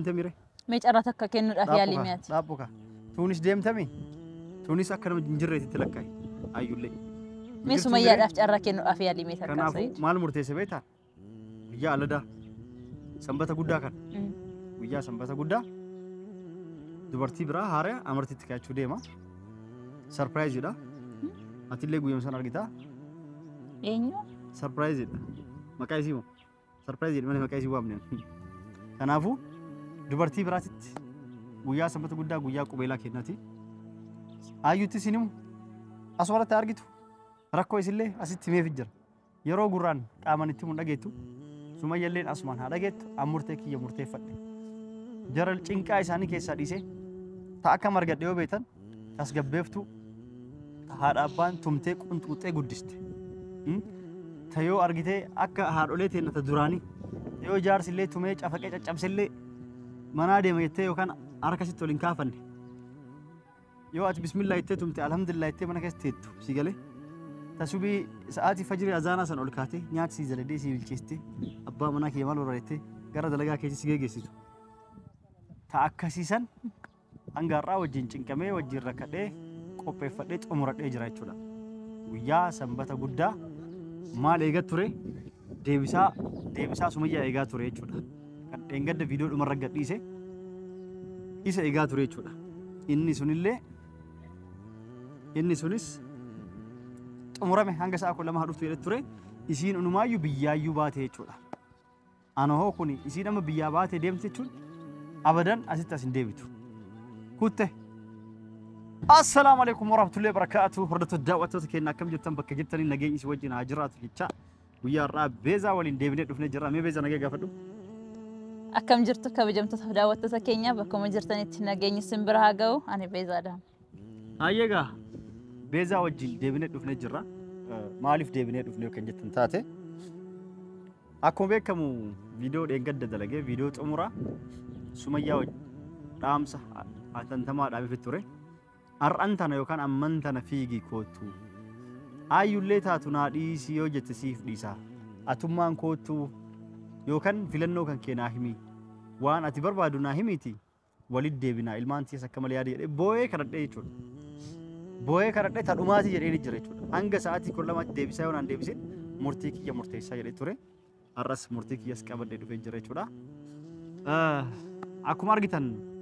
أنت ميري ميج أراتك كأنه الأفيال ميات رابوكا تونس ديم تامي تونس أكرم جنجرة تتلقى أيو لي مي سمية رافت أرا كأنه الأفيال ميات كنافو مال مرتسى بيتها ويا لدا سنبتا قدا كان ويا سنبتا قدا دبرتي برا هارا أمرتي تكاتشو ديما سرپرايز يدا أتيلي قويم سان أرجيتا إنيو سرپرايز يدا مكايسي مو سرپرايز يدا ماني مكايسي وامنين كنافو دبرتي براتت ويا سنبتا قدا ويا قبيلا كناتي أيو تسينمو أسوالة تارجتو ركوا يسلي أسيت مي فجر يرو قران كأمان تيمون لقيتو ثم يلين أسمان هذا لقيت أمورتك هي مرتي فد جرال إنكا إساني كيسا ديسه تأكا مرجع ديو بيتن أسجب بيفتو هذا أبان تومتك أنت وتأ قدست تيو أرجيته أكا هارولته نتدراني تيو جار سلي توميج أفكي أجاب سلي منادي ما يتيو كان أركسي تولين كافن يو أت بسم الله يتيتم تي الحمد لله يتي منك استيتو سيجالي تسوبي ساعات فجر أذانا سن أولكاتي نيات سيزل دي سيفيل كيستي أبا مناك يمال ورأيتي قرر دلقا كيسي سيجي جيسيتو تأكسيسن أنقرا وجين كمي وجين ركده قبة فديت أمورات إجراء شولا ويا سنبتا قدا ما لقى توري ديبسا سمية لقى توري شولا كان إنقد فيديو أمر رجع ديسه إيسا لقى توري شولا إني سونيس أمورا مه هنگا سأكو لما هروت ويرت توري إسين أنمايو بيايو باته شولا أنا هو كوني إسين أما بيا باته ديمته شول أبداً أسيت أسين ديبتو كوته السلام عليكم ورحمة الله وبركاته هردت الدعوة تكينا كم جبتن بك جبتني نجي إيش وجهنا هجرات في الشا ويا راب بيزا ولين ديفيد دفن جرا مي بيزا نجي قفدو أكم جرتو كبجمت الدعوة تكينا بكم جرتني تنجي سنبرها جو أنا بيزا ده أيها بيزا وجه ديفيد دفن جرا مالف ديفيد دفن يوكن جبتن تاته أكم بكمو فيديو دينقد دلقة فيديو أمورا سمية وجه رامسة أتنتما رامي في التوري أرأنتنا يوكان أمنتنا فيجي كوتو أيو اللي تاتنا ديسي يو جتسيف ديسا أتمان كوتو يوكان فيلنو كان كناهمي وان أتبر بعدو ناهميتي ولد ديبنا إلمان تيسا كمال يادي بوي كرد ديچون بوي كرد دي تدوماتي جريني جريچون أنغا ساعتي كل ما ديبسا ونان ديبسين مرتيكي يا مرتيسا جري توري الرس مرتيكي يسكابر دي دفين جريچونا أكو مارجتن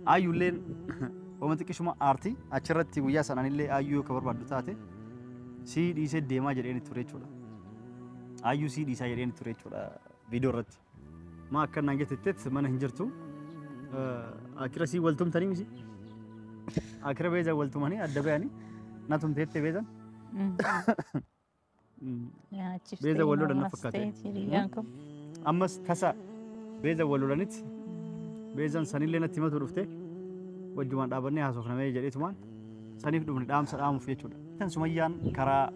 أيو اللين ومنتك شو ما أرتي أشرتي ويا سناني اللي أيو كبر بعد تاته سي دي سد ديما جريني توري شولا أيو سي دي سا جريني توري شولا فيديو رتي ما كنا نجت التت ما نهجرتو أكره سي ولتم تاني مشي أكره بيزا ولتم هني أدبي ناتم تيت بيزا بيزا ولو لنا فكاتي أمس تسا بيزا ولو لنيت بيزا سني لنا تيمة ورفته وجوان دابني هاسوخنا مي جدي تمان سنيف دومن دام سلام في يچودا تن سميان كرا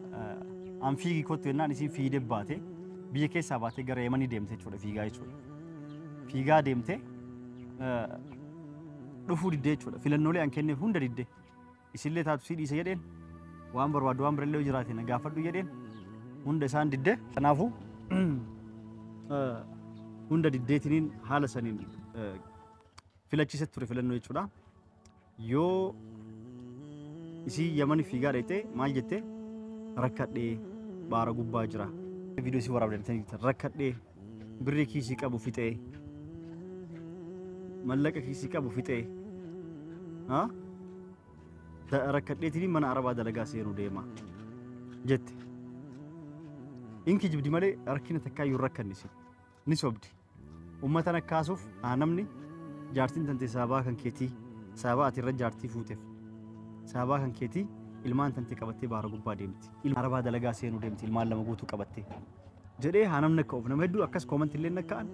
ام فيغي كوتو نا نسي في دباته بيه كيسا باته غره يمني ديمته چودا فيغا يچودا فيغا ديمته دفو ديده چودا فيلنولي انكني هوند ديده اسيله تاتو سي ديسه يدين وان بربادو وان برلو جراتي نا غافدو يدين هوند سان ديده تنافو هوند ديده تنين حال سنين فيلچيسه توري فيلنو يچودا yoo isi yamani fiigaa dheete maal jette rakkadhee baara gubbaa jira viidiyoo si waraabdanii rakkadhee birrii kiisii qabu fixee mallaqa kiisii qabu fixee rakkadheetiin mana arabaa dalagaa seenuu deema jette inki jibdi malee rakkina takkaayyuu rakkannisi ni sobdi ummata nakkaasuuf namni jaartiin tante saabaa kan keetii sababa ati rajaartii fuuteef sababa kan keetii ilmaan tante qabattee baara gubbaa deemti ilma arabaa dalagaa seenuu deemti ilmaan lama guutuu qabattee jedhee haanam nakka of nama hedduu akkas koomanti illee nakka'an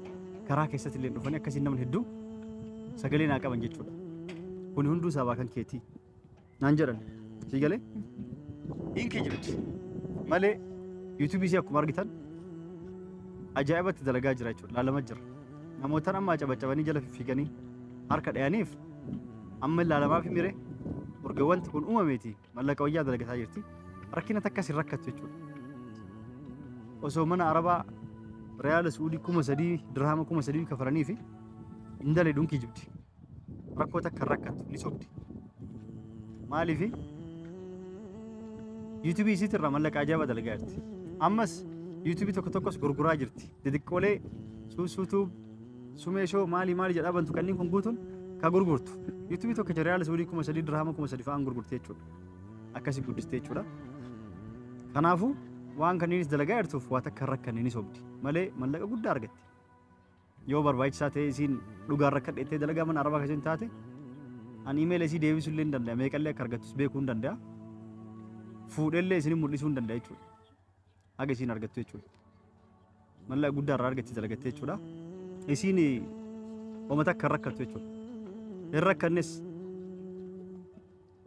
karaa keessatti illee dhufanii akkasiin namni hedduu sagalee naa qaban jechuudha kuni hunduu sababa kan keetii naan jedhan siigalee inkee jirti malee yuutuubii si akkuma argitan ajaa'ibatti dalagaa jira jechuudha laalama jira namootaan amma cabacabanii jala fiiganii harka dhayaniif amma laalama fi mire urgawanti kun uumameti mallaqa wayyaa dalagataa jirti rakkina takka si rakkatu jechuudha osoo mana arabaa ريال سعودي كوما سدي درهم كوما سدي كفراني في indale dunki jibdi rakkoo takka rakkatu ni sobdi maalifi YouTube isitirra mallaqa ajaa'iba dalagaa jirti ammas YouTube tokko tokkos gurguraa jirti didiqqoolee suusuutuu sumeeshoo maali jedhaa bantu kanneen kun guutuun ka gurgurtu YouTube tokko jariyaala suudii 3,000 dirhama 3,000 fa'aan gurgurtee jechuudha akkasii guddistee jechuudha kanaafuu waan kanneenis dalagaa jirtuuf waa takka rakkanne ni sobdi malee mallaqa guddaa argatti yoo barbaachisaa ta'e isiin dhugaan rakkadheettee dalagaa mana arabaa keessatti taate ani email isii deebisuu illee hin danda'a meeqallee akka argattus beekuu hin danda'a fuudhellee isin mul'isuu hin danda'a jechuudha haga isiin argattu jechuudha mallaqa guddaa irraa argatti dalagattee jechuudha isiin oma takka rakkattu jechuudha hin rakkannes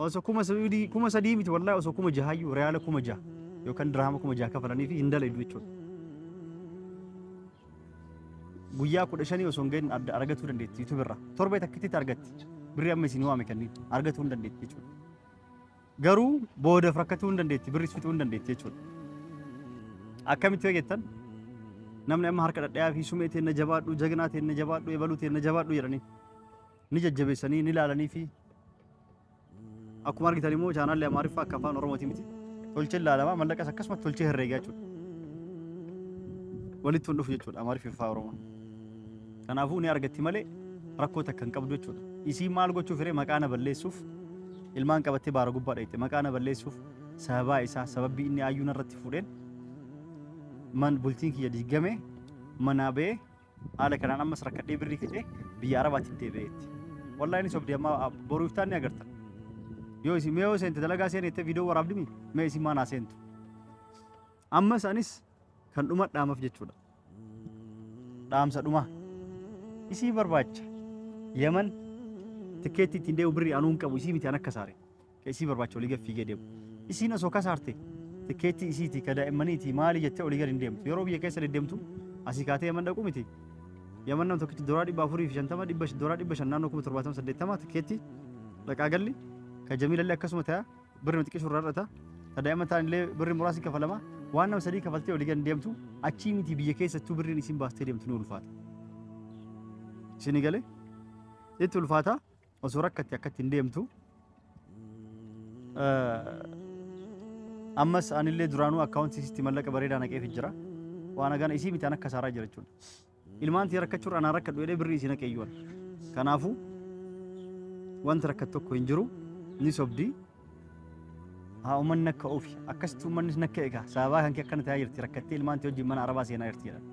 osoo 3,000 miti wallahi osoo 6,000 reyaala 6,000 yookaan dirhama 6,000 kafalanii fi hin dalaydu jechuudha guyyaa 15 osoo hin gahin argatuu dandeetti YouTube irraa torbee takkitti argatti birri amma isin waame kanneen argatuu hin dandeetti jechuudha garuu boodaaf rakkatuu hin dandeetti birri fixuu hin dandeetti jechuudha akkamitti eeggattan namni amma harka dhadhayaa fi sumee ta'e na jabaadhu jagnaa ta'e na jabaadhu ebaluu ta'e na jabaadhu jedhanii ni jajjabeessanii ni ilaalanii fi akkuma argitan immoo chaanaalli Amaariffaa akka afaan Oromooti miti tolchee ilaalamaa mallaqas akkasumatti tolchee herreegaa jechuudha walitti hin dhufu jechuudha Amaariffaa Oromoo kanaafuu ni argatti malee rakkoo takka hin qabdu jechuudha isii maal gochuuf hiree maqaa na balleessuuf ilmaan qabattee baara gubbaa dhayte maqaa na balleessuuf sababaa isaa sababbii inni ayyuun irratti fuudheen man bultiin kiyya diigame manaa ba'ee haala kanaan ammas rakkadhee birrii fidhee biyya arabaatti deebi'eetti wallahi ni sobdi amma boruuf taanni agartan yoo isin mee seente dalagaa seenettee viidiyoo waraabdimi mee isin maanaa seentu ammas anis kan dhuma dhaamaaf jechuudha dhaamsa dhuma isii barbaacha Yemen tikeetti ittiin deemu birrii anuun qabu isii miti an akka saare isii barbaacha olii gad fiigee deemu isiin osoo kasaarte tikeetti isiiti ka daa'immaniiti maali jettee olii gad hin deemtu yeroo biyya keessa deddeemtu asii kaatee Yemen dhaqu miti Yemen nam tokkitti $450 $500 naannoo 70-80 tikeetti dhaqaa galli ka jamiilallee akkasuma ta'a birri xiqqoo irraa dhata ta daa'imman ta'anillee birri muraasni kafalama waan nama sadii kafaltee olii gad hin deemtu achii miti biyya keessattuu birriin isiin baastee deemtu ni ulfaata isinii galee itti ulfaata osoo rakkatti akkatti hin deemtu ammas anillee duraanuu akkaawuntii isiitti mallaqa bareedaa naqeef jira waan agana isii miti an akka saaraa jira jechuudha ilmaan tii rakkachuu anaa rakkadhu jedhee birrii isii naqee iyyuu kanaafuu wanti rakkatu tokko hin jiru ni sobdi haa uummanni akka ofi akkasitti uummannis nakka egaa sababaa kan kee akkana ta'aa jirti rakkattee ilmaan tii wajjin mana arabaa seenaa jirti jedhan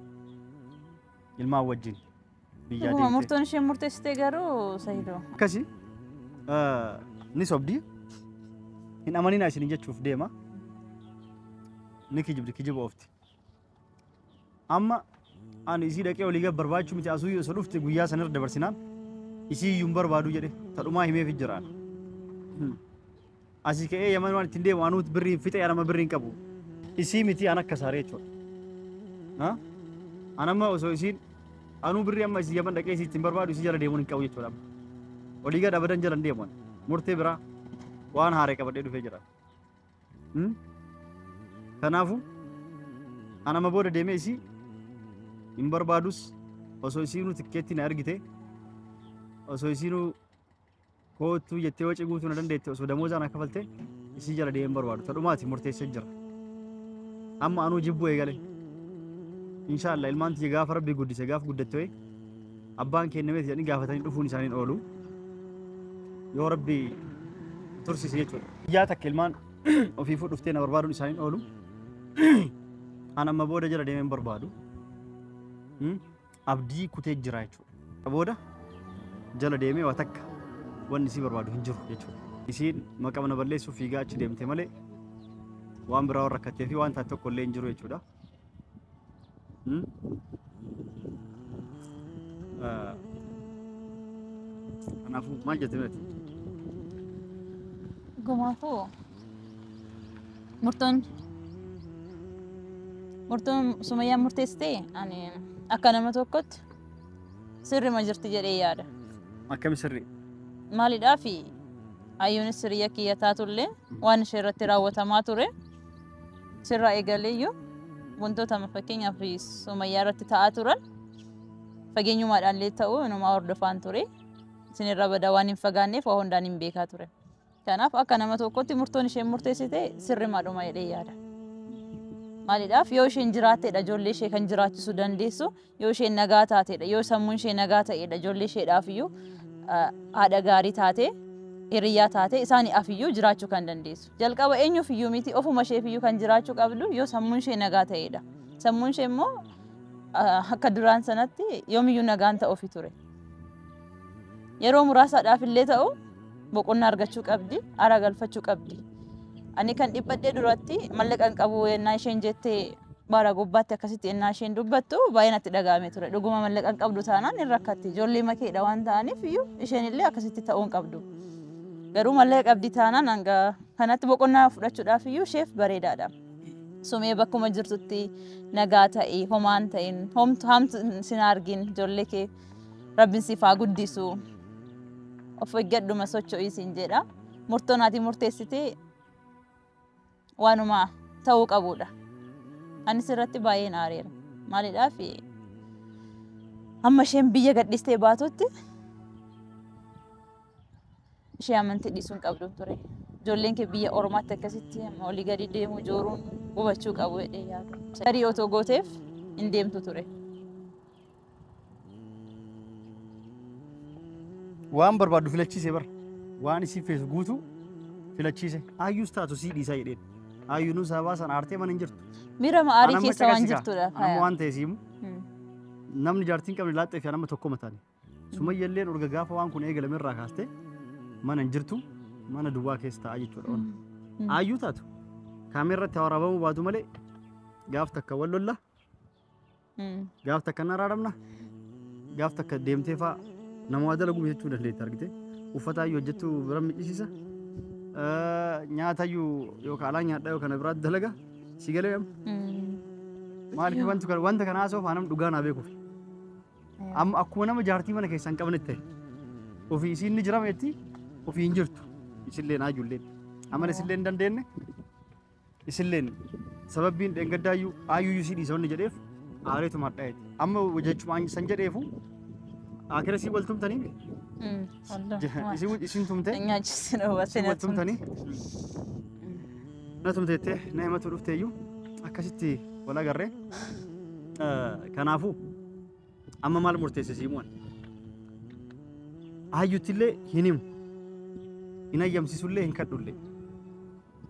ilmaan wajjin biyyaa deemtee murtoon ishee murteessitee garuu Sayyidoo akkasi ni sobdi hin amaninaa isin jechuuf deema ni kijiba ofti amma ani isii dhaqee olii gad barbaachuu miti asuu yoo dhufte guyyaa sanirra dabarsinaan isii iyyuu barbaadu jedhe tadhumaa himeef jiraan asii ka'ee Yemen waan ittiin deemu anuuti birriin fixe anama birriin qabu isii miti an akka saaree jechuudha anamma osoo isiin anuu birrii amma isii Yemen dhaqee isii ittiin barbaadu isii jala deemuun hin qabu jechuudha olii gad abadan jala hin deemuun murtee biraa waan haaree qabadhee dhufee jira kanaafuu anama booda deemee isii hin barbaadus osoo isiinuu tikkeetti na argite osoo isiinuu kootu jettee wacii guutuu na dandeette osoo damoozaa na kafalte isii jala deemee barbaadu tadhumaati murteessee jira amma anuu jibbuu eegale inshallah ilmaan tiyya gaafa rabbii guddise gaaf guddatte abbaan kennameeti jedhanii gaafatanii dhufuun isaaniin oolu yoo rabbii tursise jechuudha biyyaa takka ilmaan ofiifuu dhuftee na barbaaduun isaaniin oolu an amma booda jala deemee barbaadu abdii kutee jira jechuudha booda jala deemee waa takka wanni isii barbaadu hin jiru jechuudha isiin maqaa na balleessuuf fiigaa achi deemte malee waan biraa warra rakkattee fi waan taate tokko illee hin jiru jechuudha kanaafuu maal jettee miti gumaafuu murtoon Sumayyaan murteessitee ani akka nama tokkotti sirri ma jirti jedhee yaada. Akkami sirri? Maalidhaa fi ayyuunis sirriya kiyya taatullee waan ishee irratti raawwatamaa ture sirraa eegaleeyyuu wantoota fakkeenyaaf Sumayyaa irratti ta'aa turan fageenyumaadhaan illee ta'u inuma hordofaan ture. Isinirra bada waan hin fagaanneef waa hundaan hin beekaa ture. Kanaaf akka nama tokkotti murtoon isheen murteessite sirrimaadhuma jedhee yaada. Maaliidhaaf yoo isheen jiraatteedha ijoollee ishee kan jiraachisuu dandeessu, yoo isheen nagaa taateedha, yoo sammuun ishee nagaa ta'eedha ijoollee isheedhaaf iyyuu haadha gaarii taate, hiriyaa taate isaanii afiyyuu jiraachuu kan dandeessu. Jalqaba eenyuuf iyyuu miti ofuma isheef iyyuu kan jiraachuu qabdu yoo sammuun ishee nagaa ta'eedha. Sammuun ishee immoo akka duraan sanatti yoomiyyuu nagaan ta'uufi ture. Yeroo muraasaadhaaf illee ta'u boqonnaa argachuu qabdi, aara galfachuu qabdi. Ani kan dhibbadhee duratti mallaqa qabu ennaa isheen jettee bara gubbaatti akkasitti ennaa isheen dubbattu baay'ee natti dhaga'ame ture. Dhuguma mallaqa qabdu taanaan hin rakkatti. Ijoollee makeedha waan ta'aniif iyyuu isheen illee akkasitti ta'uu hin qabdu. Garuu mallaqa qabdi taanaan hanga kanatti boqonnaa fudhachuudhaaf iyyuu isheef bareedaadha. Sumee bakkuma jirtutti nagaa ta'e, homaan ta'in, hamtu sin argin ijoollee kee Rabbiin siif haa guddisu. Of eeggadhuma socho'ii siin jedha. Murtoon ati murteessitee waanuma ta'uu qabudha. Anis irratti baay'een aareera. Maaliidhaaf amma isheen biyya gadhiistee baatutti ishee amantii dhiisuun qabdu ture. Ijoolleen kee biyya ormaatti akkasitti olii gadi deemu jooruun hubachuu qabu jedhee yaada. Garii otoo gooteef hin deemtu ture. Waan barbaadu filachiise bara. Waan isii feesu guutu filachiise. Ayyuus taatu sii dhiisaa jedheen. Ayyuun sabaa sana aartee mana hin jirtu. Miira ma'aarii keessa waan jirtudha. Amma waan ta'e siimu. Namni jaartiin qabne laaxxee fi nama tokko mataani. Sumayyalleen urga gaafa waan kun eegalame irraa kaastee mana hin jirtu. Mana duwwaa keessa taa'aa jechuudha. Ayyuu taatu. Kaameerratti waraabamuu baatu malee gaaf takka wal lolla. Gaaf takka naraaramna. Gaaf takka deemtee fa'aa nama waa dalagu jechuu dandeetti argite. Uffata ayyuu hojjettu bira miccisiisa. Nyaata ayyuu yookaan alaa nyaadhaa yookaan biraatti dalaga. Si galee maaliif wanta kana haasa'uuf aanam dhugaa naa beekuuf. Amma akkuma nama jaartii mana keessa hin qabnetti ta'e. Ofii isiin ni jirama jetti ofii hin jirtu. Isilleen ayyuulleen. Amma isilleen dandeenye isilleen sababbiin dheengaddaayyuu ayyuu si dhiisonni jedheef aareetu madhaa'eeti. Amma jechuun san jedheefu akira si waltumtanii isin tumte waltumtanii na tumteettee na himatu dhufteeyyuu akkasitti wal agarree kanaafuu amma maal murteesse siimuun ayyuttillee hin himu hin ayyamsiisullee hin kadhullee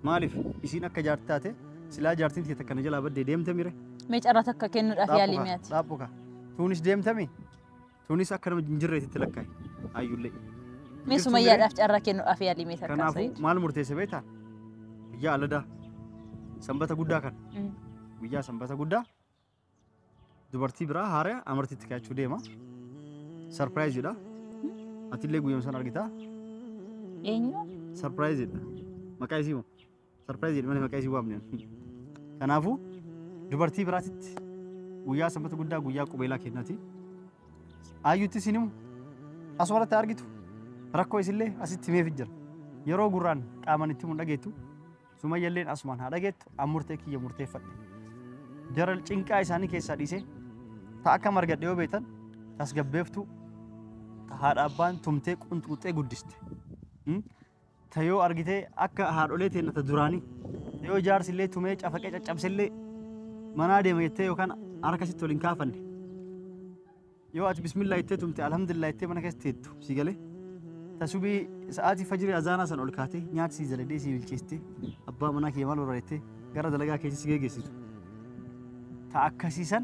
maaliif isiin akka jaartii taate silaa jaartiin tiyya takka na jalaa baddee deemte mire mee carraa takka kennuudhaaf yaalii mi'aati dhaabbuka tuunis deemtame tuunis akka nama hin jirreetitti lakkaa'e ayyullee mee sumayyaadhaaf carraa kennuudhaaf yaalii mee takka kanaafuu maal murteesse beektaa guyyaa aladaa sanbata guddaa kan guyyaa sanbata guddaa dubartii biraa haaraa amartiitti kaa'achuu deema sarpiraayiziidha atillee guyyama san argitaa eenyu sarpiraayiziidha maqaa isii moo sarpiraayiziidha malee maqaa isii waamne kanaafuu dubartii biraatitti guyyaa sanbata guddaa guyyaa qubeelaa kennati ayyuutti isin himu asumatti argitu rakkoo isillee asitti meef jira yeroo gurraan qaaman itti mun dhageettu sumayyalleen asumaan haa dhageettu ammurtee kiyya murteeffadhe jara cinqaa isaanii keessaa dhiisee ta'a akka margadhe yoo beektan tasgabbeeftu haadha abbaan tumtee qunxuuxee guddiste tayoo argitee akka haadholee teennata duraanii yoo jaarsillee tumee cafaqee caccabsillee manaa deema jettee yookaan harka sitti waliin kaafanne yoo ati bismillaa jettee tumte alhamdulillah jettee mana keessa teettu si galee tasubii sa'aatii fajrii azaanaa san ol kaatee nyaata si zaladee si bilcheessitee abbaa manaa kee maal barreettee gara dalagaa keessa si geessitu ta'a akkasiisan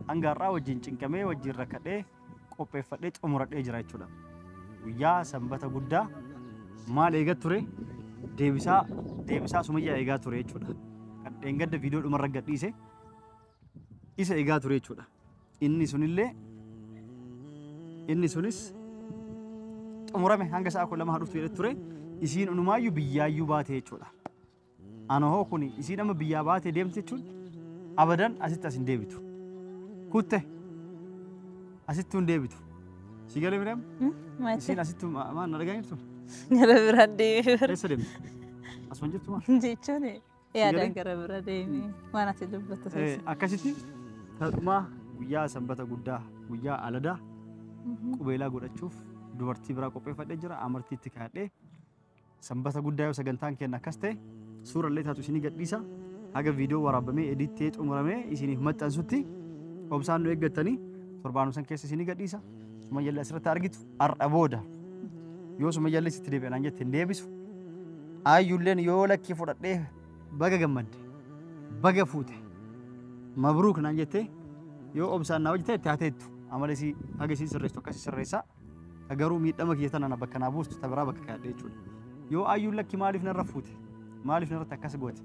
hangaarraa wajjin cinqamee wajjin rakkadhee qopheeffadhee xumuradhee jira jechuudha guyyaa sanbata guddaa maal eegaa ture deebisaa sumayyaa eegaa ture jechuudha kan dheengadda viidiyoo dhumarra gadhiise isa eegaa ture jechuudha inni sunis xumurame hanga sa'a 12 haa dhuftu jedhe ture isiin unumaayyuu biyyaayyuu baate jechuudha anoo kun isiin amma biyyaa baate deemte jechuun abadan asitti as hin deebitu kutte asitti hin deebitu si galee midhaam isiin asitti maal na dhagaa jirtu gara biraa deemee eessa deemte asuma jirtu maal jechuun yaadaan gara biraa deemee waan ati dubbattu akkasitti ta'umaa guyyaa sanbata guddaa guyyaa aladaa qubeelaa godhachuuf dubartii biraa qopheeffadhee jira amartiitti kaadhee sanbata guddaa yoo sagantaan kenna akkas ta'e suurallee taatu isinii gadhiisa haga viidiyoo waraabamee edittee xumuramee isiniif maxxansutti obsaan nu eeggattanii torbaanuu san keessa isinii gadhiisa sumayyalee asirratti argitu har'a booda yoo sumayyalee sitti deebi'an jette hin deebisu ayyulleen yoo lakkii fudhadhee baga gammadde baga fuute mabruuk naan jette yoo obsaan naa hojjete itti haateettu amalesii haga isii sirreessu akkasii sirreessaa garuu miidhama kiyya tanana bakka naa buustu tabiraa bakka kaadhee jechuudha yoo ayyuun lakki maaliif narra fuute maaliif narratti akkas goote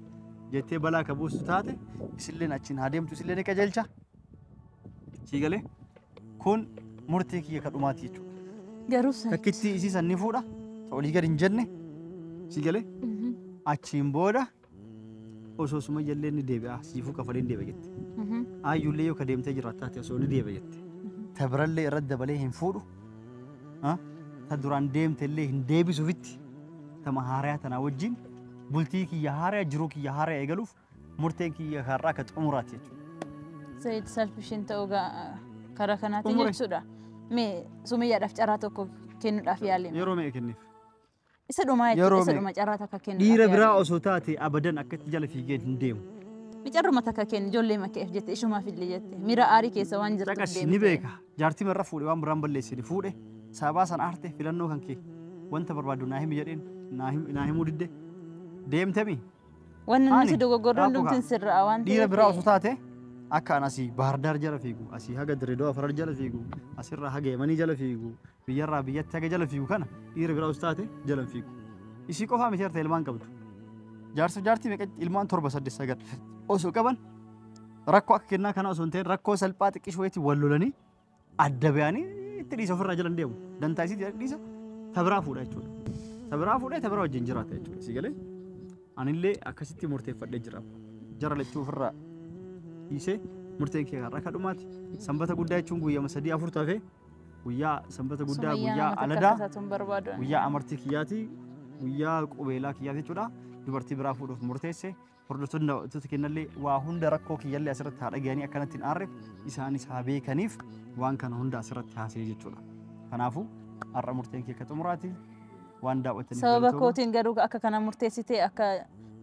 jettee balaa ka buustu taate isilleen achiin haa deemtu isillee ni qajeelcha sii galee kun murtii kiyya ka dhumaati jechuudha. Garuu takkitti isii sanni fuudha olii gad hin jenne sii galee achiin booda osoo sumayyalee ni deebi'a siifuu kafalee ni deebi'a jette ayyuullee yoo ka deemtee jiraattaate osoo ni deebi'a jette tabirallee irratti dabalee hin fuudhu ta duraan deemtellee hin deebisuufitti tama haariyaa tanaa wajjin bultii kiyya haariyaa jiruu kiyya haariyaa eegaluuf murteen kiyya har'aa ka xumuraati jechuudha. Sayid salphishin ta'uu karaa kanaatiin jechuudha. Mee sumayyaadhaaf carraa tokko kennuudhaaf yaaleema. Yeroo meeqa kenneef? Isa dhumaa jechuudha. Isa dhuma carraa takka kennuudhaaf. Dhiira biraa osoo taate abadan akkatti jala fiigee hin deemu. Micarruma takka kennu ijoollee makkeef jette ishumaaf illee jette miira aarii keessa waan jirtu deemte. Ni beeka jaartii marra fuudhe waan biraan balleessine fuudhe sabaa san aarte filannoo kan kee wanta barbaadu naa himi jedheen naa himuu didde deemtemi. Wanni nuti dogoggorroon dhumtiin sirraa waan ta'eef. Dhiira biraa osoo taate akka an asii Baardaar jala fiigu asii haga Direedoo Afarar jala fiigu asirraa haga Yemanii jala fiigu biyyarraa biyyatti haga jala fiigu kana dhiira biraa osoo taate jala fiigu. Isii qofaa miti harta ilmaan qabdu. Jaartii meeqa ilmaan 7-8 osoo qaban rakkoo akka kennaa kana osoo hin ta'in rakkoo salphaa xiqqishooti wal lolanii adda ba'anii itti dhiisa ofirraa jala deemu. Dantaa isii dhiisa tabiraa fuudha jechuudha. Tabiraa fuudhee tabiraa wajjin jiraata jechuudha. Si galee anillee akkasitti murteeffadhee jira. Jara lachuu ofirraa dhiisee murteen kee har'a kadhumaati. Sanbata guddaa jechuun guyyaa 3-4 taafee guyyaa sanbata guddaa guyyaa aladaa guyyaa amartii kiyyaati guyyaa qubeelaa kiyyaati jechuudha. Dubartii biraa fuudhuuf murteesse hordoftoonni daawwattoota kennallee waa hunda rakkoo kiyyallee asirratti haa dhaga'anii akkanatti hin aarre isaanis haa beekaniif waan kana hunda asirratti haasa'e jechuudha. Kanaafuu har'a murteen kee akka xumuraati waan daawwataniif sababa kootiin garuu akka kana murteessitee akka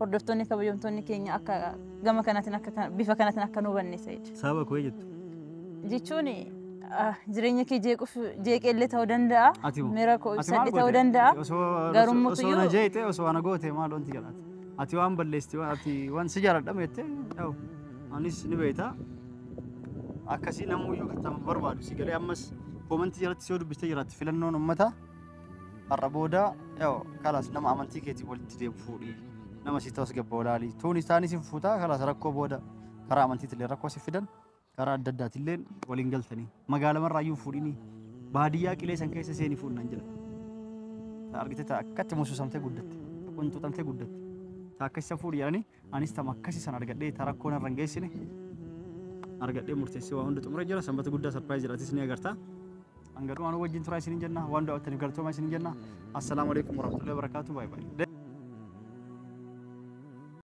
hordoftoonni kabajamtoonni keenya akka gama kanaatiin akka bifa kanaatiin akka nu hubanne Sayid. Sababa koo jettu jechuun jireenya kee jeeqellee ta'uu danda'a miira koo ibsadhe ta'uu danda'a garummaa osoo na jeeqte osoo ana goote maal wanti jedhaati ati waan balleesti ati waan si jaaladha jettee yaa'u anis ni beekta akkasii namuuyyuu kan barbaadu si galee ammas koomantii jalatti si dubbistee jiraatti filannoon uummataa har'a booda yaa'u kalaas nama amantii keetii walitti deemu fuudhii nama si ta'us gabba olaalii tuunis taanis hin fuutaa kalaas rakkoo booda karaa amantiitillee rakkoo si fidan karaa adda addaatillee waliin galtanii magaalamarraayyuu fuudhinii baadiyyaa qilee san keessa seenii fuudhan jira. Argite akkatti musuusamtee guddatte qunxuuxamtee guddatte akkasii fuudhi jedhanii anis tama akkasii san argadhee rakkoon irra hin geessine argadhee murteessee waa hunda xumuree jira sanbata guddaa sarpiraayiz jedhatis ni agarta. Hanga dhumaan wajjin turaa isin jenna waan daawwattaniif galatooma isin jenna. Assalaamu alaikum warahmatullahi wabarakatuh. Bye bye.